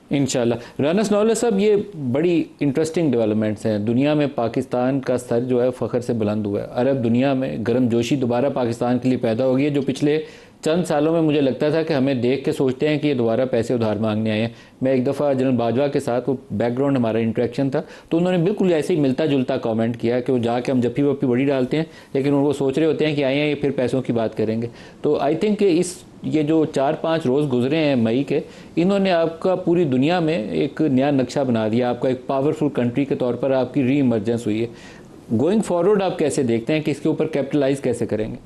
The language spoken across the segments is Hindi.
इंशाल्लाह। राना सनाउल्लाह साहब, ये बड़ी इंटरेस्टिंग डेवलपमेंट्स हैं। दुनिया में पाकिस्तान का स्तर जो है फ़ख्र से बुलंद हुआ है। अरब दुनिया में गर्म जोशी दोबारा पाकिस्तान के लिए पैदा हो गई है, जो पिछले चंद सालों में मुझे लगता था कि हमें देख के सोचते हैं कि ये दोबारा पैसे उधार मांगने आए हैं। मैं एक दफ़ा जनरल बाजवा के साथ, वो बैकग्राउंड हमारा इंटरेक्शन था, तो उन्होंने बिल्कुल ऐसे ही मिलता जुलता कमेंट किया कि वो जाके हम जप्पी वप्पी बड़ी डालते हैं, लेकिन वो सोच रहे होते हैं कि आए हैं ये फिर पैसों की बात करेंगे। तो आई थिंक इस ये जो 4-5 रोज़ गुजरे हैं मई के, इन्होंने आपका पूरी दुनिया में एक नया नक्शा बना दिया। आपका एक पावरफुल कंट्री के तौर पर आपकी री इमरजेंस हुई है। गोइंग फॉरवर्ड आप कैसे देखते हैं कि इसके ऊपर कैपिटलाइज कैसे करेंगे?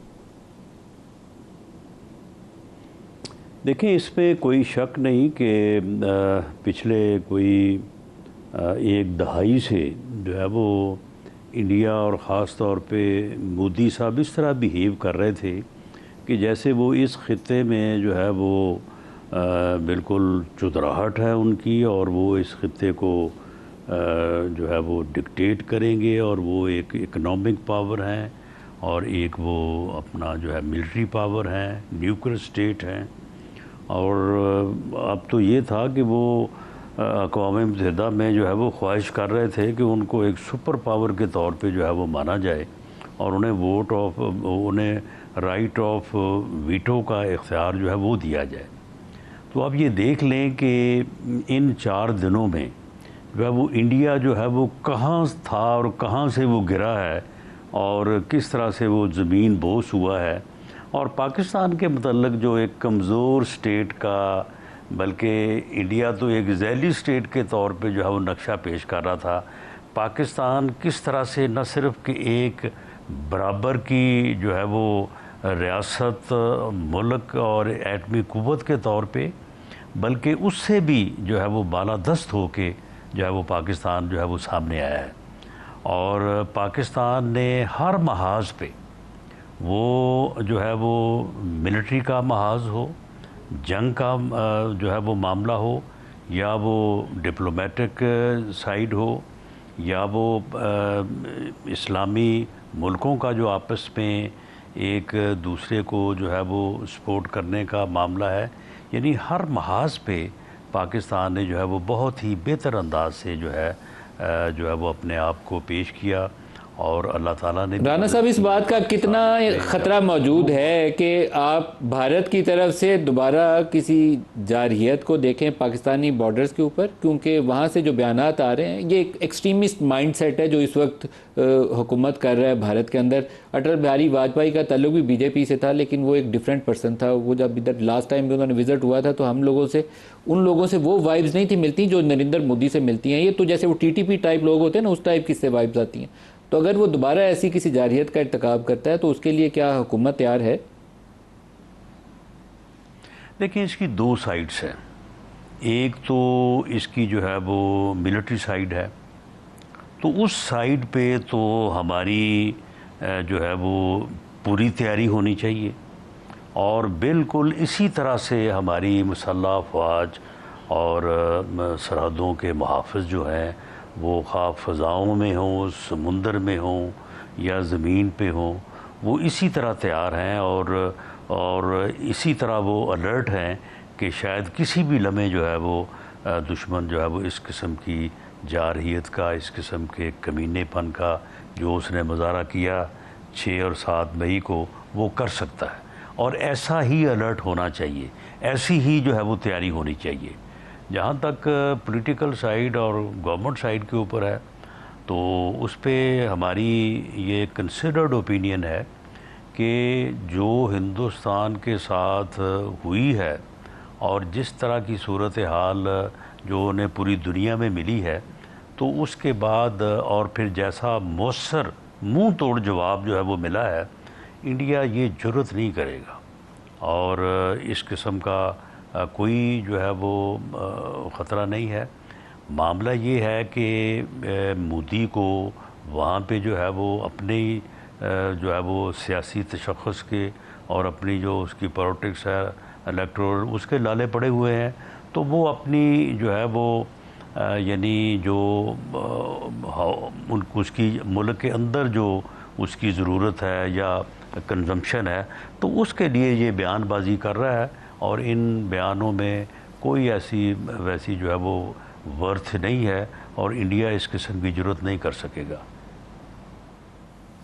देखिए, इस पे कोई शक नहीं कि पिछले कोई एक दहाई से जो है वो इंडिया और ख़ास तौर पे मोदी साहब इस तरह बिहेव कर रहे थे कि जैसे वो इस खित्ते में जो है वो बिल्कुल चुतराहट है उनकी, और वो इस खित्ते को जो है वो डिक्टेट करेंगे, और वो एक इकोनॉमिक पावर हैं और एक वो अपना जो है मिलिट्री पावर हैं, न्यूक्लियर स्टेट हैं। और अब तो ये था कि वो अक़वाम मुत्तहिदा में जो है वो ख्वाहिश कर रहे थे कि उनको एक सुपर पावर के तौर पे जो है वो माना जाए, और उन्हें राइट ऑफ वीटो का इख्तियार जो है वो दिया जाए। तो अब ये देख लें कि इन 4 दिनों में जो है वो इंडिया जो है वो कहाँ था और कहाँ से वो गिरा है, और किस तरह से वो ज़मीन बोस हुआ है। और पाकिस्तान के मतलब जो एक कमज़ोर स्टेट का, बल्कि इंडिया तो एक ज़ैली स्टेट के तौर पे जो है वो नक्शा पेश कर रहा था। पाकिस्तान किस तरह से न सिर्फ कि एक बराबर की जो है वो रियासत, मुल्क और एटमी क़ुव्वत के तौर पे, बल्कि उससे भी जो है वो बालादस्त हो के जो है वो पाकिस्तान जो है वो सामने आया है। और पाकिस्तान ने हर महाज पे, वो जो है वो मिलिट्री का महाज हो, जंग का जो है वो मामला हो, या वो डिप्लोमेटिक साइड हो, या वो इस्लामी मुल्कों का जो आपस में एक दूसरे को जो है वो सपोर्ट करने का मामला है, यानी हर महाज पे पाकिस्तान ने जो है वो बहुत ही बेहतर अंदाज से जो है वो अपने आप को पेश किया। और अल्लाह ताला ने राना साहब, इस बात का कितना ख़तरा मौजूद है कि आप भारत की तरफ से दोबारा किसी जारहियत को देखें पाकिस्तानी बॉर्डर्स के ऊपर? क्योंकि वहाँ से जो बयानात आ रहे हैं, ये एक एक्सट्रीमिस्ट माइंड सेट है जो इस वक्त हुकूमत कर रहा है भारत के अंदर। अटल बिहारी वाजपेयी का ताल्लुक भी बीजेपी से था, लेकिन वो एक डिफरेंट पर्सन था। वो जब इधर लास्ट टाइम भी उन्होंने विजिट हुआ था, तो उन लोगों से वो वाइब्स नहीं थी मिलती जो नरेंद्र मोदी से मिलती हैं। ये तो जैसे वो टीटीपी टाइप लोग होते हैं ना, उस टाइप की से वाइब्स आती हैं। तो अगर वो दोबारा ऐसी किसी जारहियत का इर्तिकाब करता है, तो उसके लिए क्या हुकूमत तैयार है? देखिए, इसकी 2 साइड्स हैं। एक तो इसकी जो है वो मिलिट्री साइड है, तो उस साइड पे तो हमारी जो है वो पूरी तैयारी होनी चाहिए, और बिल्कुल इसी तरह से हमारी मुसल्लह अफवाज और सरहदों के मुहाफ़िज़ जो हैं, वो खा फ़ज़ाओं में हों, समुंदर में हों या ज़मीन पे हों, वो इसी तरह तैयार हैं, और इसी तरह वो अलर्ट हैं कि शायद किसी भी लम्हे जो है वो दुश्मन जो है वो इस किस्म की जारहियत का, इस किस्म के कमीनेपन का जो उसने मुज़ाहरा किया 6 और 7 मई को, वो कर सकता है। और ऐसा ही अलर्ट होना चाहिए, ऐसी ही जो है वो तैयारी होनी चाहिए। जहाँ तक पॉलिटिकल साइड और गवर्नमेंट साइड के ऊपर है, तो उस पे हमारी ये कंसिडर्ड ओपिनियन है कि जो हिंदुस्तान के साथ हुई है, और जिस तरह की सूरत हाल जो उन्हें पूरी दुनिया में मिली है, तो उसके बाद और फिर जैसा मौसर मुंह तोड़ जवाब जो है वो मिला है, इंडिया ये जुर्रत नहीं करेगा। और इस किस्म का कोई जो है वो ख़तरा नहीं है। मामला ये है कि मोदी को वहाँ पे जो है वो अपने जो है वो सियासी तशख़्ख़ुस के और अपनी जो उसकी पॉलिटिक्स है, इलेक्टोरल, उसके लाले पड़े हुए हैं। तो वो अपनी जो है वो यानी जो उसकी मुल्क के अंदर जो उसकी ज़रूरत है या कंजम्पशन है, तो उसके लिए ये बयानबाजी कर रहा है। और इन बयानों में कोई ऐसी वैसी जो है वो वर्थ नहीं है, और इंडिया इस किस्म की ज़रूरत नहीं कर सकेगा।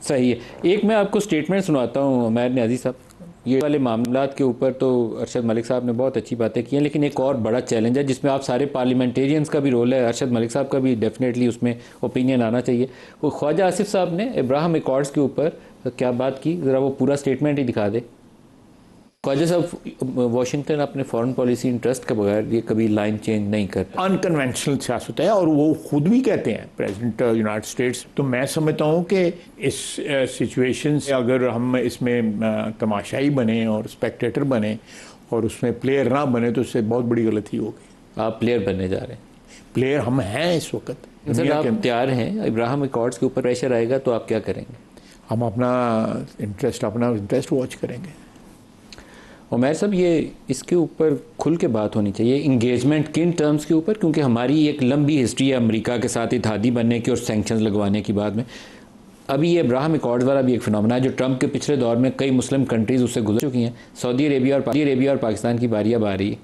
सही है। एक मैं आपको स्टेटमेंट सुनाता हूँ उमैर न्याजी साहब। ये वाले मामलात के ऊपर तो अरशद मलिक साहब ने बहुत अच्छी बातें की हैं, लेकिन एक और बड़ा चैलेंज है जिसमें आप सारे पार्लियामेंटेरियंस का भी रोल है, अरशद मलिक साहब का भी डेफिनेटली उसमें ओपिनियन आना चाहिए। वो ख्वाजा आसिफ साहब ने इब्राहिम अकॉर्ड्स के ऊपर क्या बात की, ज़रा वो पूरा स्टेटमेंट ही दिखा दे। ख्वाजा साहब, वाशिंगटन अपने फॉरेन पॉलिसी इंटरेस्ट के बगैर ये कभी लाइन चेंज नहीं करता। अनकन्वेंशनल सियासत है, और वो खुद भी कहते हैं प्रेसिडेंट यूनाइटेड स्टेट्स। तो मैं समझता हूँ कि इस सिचुएशन से अगर हम इसमें तमाशाई बने और स्पेक्टेटर बने और उसमें प्लेयर ना बने तो उससे बहुत बड़ी गलती होगी। आप प्लेयर बनने जा रहे हैं। प्लेयर हम हैं इस वक्त। सर आप तैयार हैं, इब्राहिम अकॉर्ड्स के ऊपर प्रेशर आएगा तो आप क्या करेंगे? हम अपना इंटरेस्ट वॉच करेंगे। उमैर साहब, ये इसके ऊपर खुल के बात होनी चाहिए, इंगेजमेंट किन टर्म्स के ऊपर, क्योंकि हमारी एक लंबी हिस्ट्री है अमेरिका के साथ इत्तेहादी बनने की और सैंक्शंस लगवाने की। बाद में अभी ये इब्राहिम अकॉर्ड्स वाला भी एक फिनोमेना है जो ट्रंप के पिछले दौर में कई मुस्लिम कंट्रीज़ उससे गुजर चुकी हैं। सऊदी अरेबिया और पाकिस्तान की बारी अब आ रही है।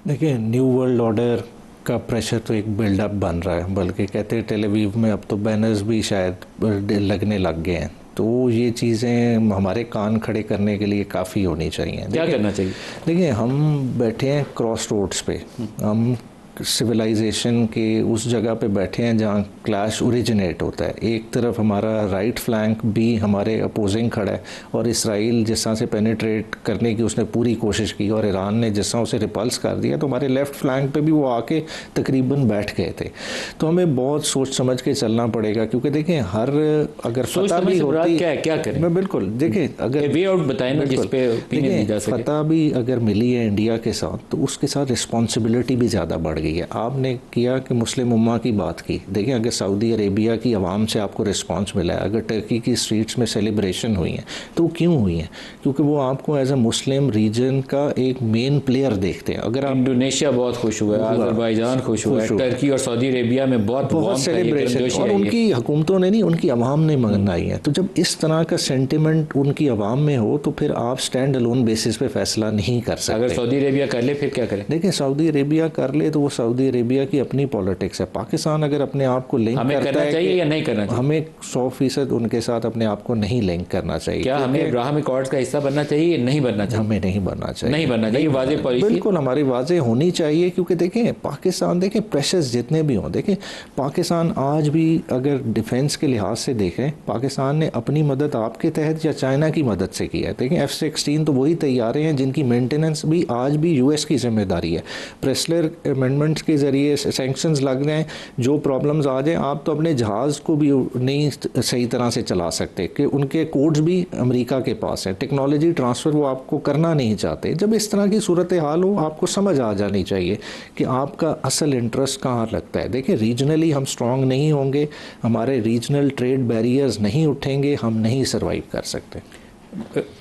देखिए, न्यू वर्ल्ड ऑर्डर का प्रेशर तो एक बिल्डअप बन रहा है, बल्कि कहते हैं टेल अवीव में अब तो बैनर्स भी शायद लगने लग गए हैं। तो ये चीज़ें हमारे कान खड़े करने के लिए काफ़ी होनी चाहिए। क्या करना चाहिए? देखिए, हम बैठे हैं क्रॉस रोड्स पे, हम सिविलाइजेशन के उस जगह पे बैठे हैं जहाँ क्लैश ओरिजिनेट होता है। एक तरफ हमारा राइट फ्लैंक भी हमारे अपोजिंग खड़ा है, और इसराइल जिस तरह से पेनिट्रेट करने की उसने पूरी कोशिश की और ईरान ने जिस तरह उसे रिपल्स कर दिया, तो हमारे लेफ्ट फ्लैंक पे भी वो आके तकरीबन बैठ गए थे। तो हमें बहुत सोच समझ के चलना पड़ेगा, क्योंकि देखें हर अगर फतह भी होती क्या करें, मैं बिल्कुल देखिए अगर वे आउट बताएं ना जिस पे ओपिनियन दी जा सके। फतह भी अगर मिली है इंडिया के साथ, तो उसके साथ रिस्पॉन्सिबिलिटी भी ज़्यादा बढ़ गई है। आपने किया कि मुस्लिम उम्मा की बात की, देखिए अगर सऊदी अरेबिया की आवाम से आपको रिस्पांस मिला है, अगर टर्की की स्ट्रीट्स में सेलिब्रेशन हुई हैं, तो वो क्यों हुई हैं? क्योंकि वो आपको एज ए मुस्लिम रीजन का एक मेन प्लेयर देखते हैं। अगर इंडोनेशिया बहुत खुश हुआ है, अजरबैजान खुश हुआ है, टर्की और सऊदी अरेबिया में बहुत सेलिब्रेशन, और उनकी हुकूमतों ने नहीं, उनकी आवाम ने मनाई है। तो जब इस तरह का सेंटिमेंट उनकी आवाम में हो, तो फिर आप स्टैंड अलोन बेसिस पे फैसला नहीं कर सकते। अगर सऊदी अरेबिया कर ले फिर क्या करें? देखिए, सऊदी अरेबिया कर ले तो वो सऊदी अरेबिया की अपनी पॉलिटिक्स है। पाकिस्तान अगर अपने आप को लिंक करता है, चाहिए या नहीं करना चाहिए? हमें 100% उनके साथ अपने आप को नहीं लिंक करना चाहिए। क्या हमें इब्राहिम अकॉर्ड्स का हिस्सा बनना चाहिए या नहीं बनना चाहिए? हमें नहीं बनना चाहिए, नहीं बनना चाहिए। वाज़ेह पॉलिसी बिल्कुल हमारी वाज़ेह होनी चाहिए, क्योंकि देखें पाकिस्तान, देखें प्रेशर्स जितने भी हों, देखें पाकिस्तान आज भी अगर डिफेंस के लिहाज से देखें, पाकिस्तान ने अपनी मदद आपके तहत या चाइना की मदद से की है। देखें F-16 तो वही तैयारे हैं जिनकी मेंटेनेंस भी आज भी यूएस की जिम्मेदारी है। प्रेस्लर अमेंडमेंट्स के ज़रिए सैंक्शंस लग रहे हैं, जो प्रॉब्लम्स आ जाए, आप तो अपने जहाज़ को भी नहीं सही तरह से चला सकते कि उनके कोड्स भी अमेरिका के पास हैं। टेक्नोलॉजी ट्रांसफ़र वो आपको करना नहीं चाहते। जब इस तरह की सूरत हाल हो, आपको समझ आ जानी चाहिए कि आपका असल इंटरेस्ट कहाँ लगता है। देखिए, रीजनली हम स्ट्रॉन्ग नहीं होंगे, हमारे रीजनल ट्रेड बैरियर्स नहीं उठेंगे, हम नहीं सर्वाइव कर सकते।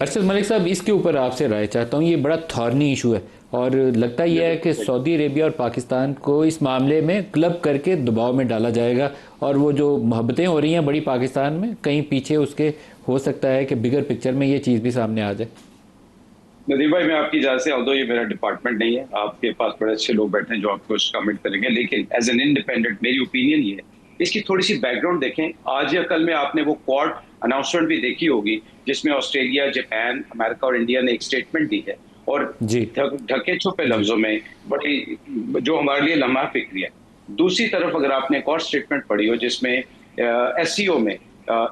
अरशद मलिक साहब, इसके ऊपर आपसे राय चाहता हूँ। ये बड़ा थॉर्नी इशू है और लगता यह है कि सऊदी अरेबिया और पाकिस्तान को इस मामले में क्लब करके दबाव में डाला जाएगा, और वो जो मोहब्बतें हो रही हैं बड़ी पाकिस्तान में, कहीं पीछे उसके हो सकता है कि बिगर पिक्चर में ये चीज़ भी सामने आ जाए। नदीम भाई, मैं आपकी इजाज़त से, ऑल्दो ये मेरा डिपार्टमेंट नहीं है, आपके पास बड़े अच्छे लोग बैठे हैं जो आपको कमेंट करेंगे, लेकिन एज एन इंडिपेंडेंट मेरी ओपिनियन ये है। इसकी थोड़ी सी बैकग्राउंड देखें। आज या कल में आपने वो क्वाड अनाउंसमेंट भी देखी होगी जिसमें ऑस्ट्रेलिया, जापान, अमेरिका और इंडिया ने एक स्टेटमेंट दी है, और ढके छुपे लफ्जों में बड़ी, जो हमारे लिए लम्हा फिक्री है। दूसरी तरफ अगर आपने एक और स्टेटमेंट पढ़ी हो जिसमें SCO में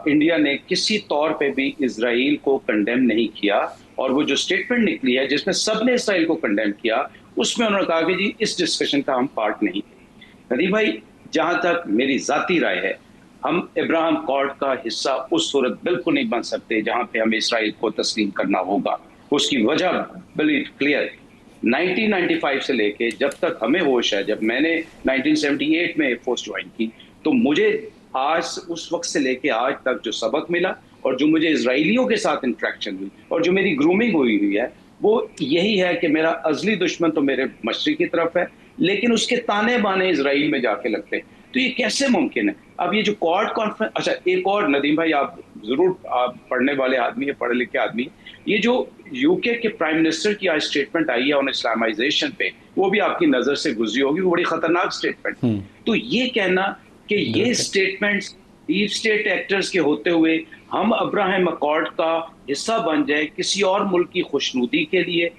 इंडिया ने किसी तौर पे भी इजराइल को कंडेम नहीं किया, और वो जो स्टेटमेंट निकली है जिसमें सबने इसराइल को कंडेम किया, उसमें उन्होंने कहा कि जी इस डिस्कशन का हम पार्ट नहीं थे। नदीम भाई, जहां तक मेरी जाती राय है, हम इब्राहिम अकॉर्ड का हिस्सा उस सूरत बिल्कुल नहीं बन सकते जहां पे हमें इसराइल को तस्लीम करना होगा। उसकी वजह बड़ी क्लियर है। 1995 से लेके जब तक हमें होश है, जब मैंने 1978 में फोर्स ज्वाइन की, तो मुझे आज उस वक्त से लेके आज तक जो सबक मिला और जो मुझे इजराइलियों के साथ इंटरेक्शन हुई और जो मेरी ग्रूमिंग हुई है, वो यही है कि मेरा अजली दुश्मन तो मेरे मशरिक की तरफ है, लेकिन उसके ताने बाने इजराइल में जाके लगते हैं। तो ये कैसे मुमकिन है? अब ये जो क्वाड कॉन्फ्रेंस, अच्छा एक और नदीम भाई, आप जरूर आप पढ़ने वाले आदमी है, पढ़े लिखे आदमी, ये जो यूके के प्राइम मिनिस्टर की आज स्टेटमेंट आई है ऑन इस्लामाइजेशन पे, वो भी आपकी नजर से गुजरी होगी, वो बड़ी खतरनाक स्टेटमेंट। तो ये कहना कि ये स्टेटमेंट्स डीप स्टेट एक्टर्स के होते हुए हम अब्राहम अकॉर्ड का हिस्सा बन जाए किसी और मुल्क की खुशनुदी के लिए,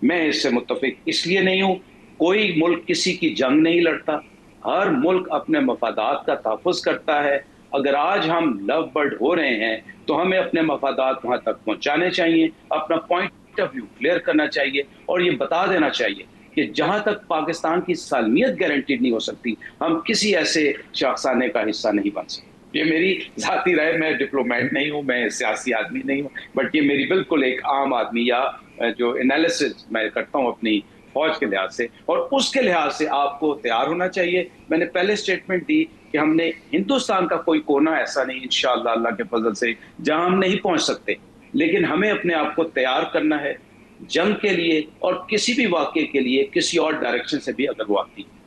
मैं इससे मुत्तफिक इसलिए नहीं हूं। कोई मुल्क किसी की जंग नहीं लड़ता, हर मुल्क अपने मफादात का तहफ़्फ़ुज़ करता है। अगर आज हम लव बर्ड हो रहे हैं तो हमें अपने मफादात वहां तक पहुंचाने चाहिए, अपना पॉइंट ऑफ व्यू क्लियर करना चाहिए और ये बता देना चाहिए कि जहां तक पाकिस्तान की सालमियत गारंटीड नहीं हो सकती, हम किसी ऐसे शाखसाने का हिस्सा नहीं बन सकते। ये मेरी जाती राय, मैं डिप्लोमेट नहीं हूँ, मैं सियासी आदमी नहीं हूँ, बट ये मेरी बिल्कुल एक आम आदमी या जो एनालिसिस मैं करता हूँ अपनी फौज के लिहाज से, और उसके लिहाज से आपको तैयार होना चाहिए। मैंने पहले स्टेटमेंट दी कि हमने हिंदुस्तान का कोई कोना ऐसा नहीं इंशाअल्लाह अल्लाह के फजल से जहां हम नहीं पहुंच सकते, लेकिन हमें अपने आप को तैयार करना है जंग के लिए और किसी भी वाक़े के लिए किसी और डायरेक्शन से भी अगर वो आती है।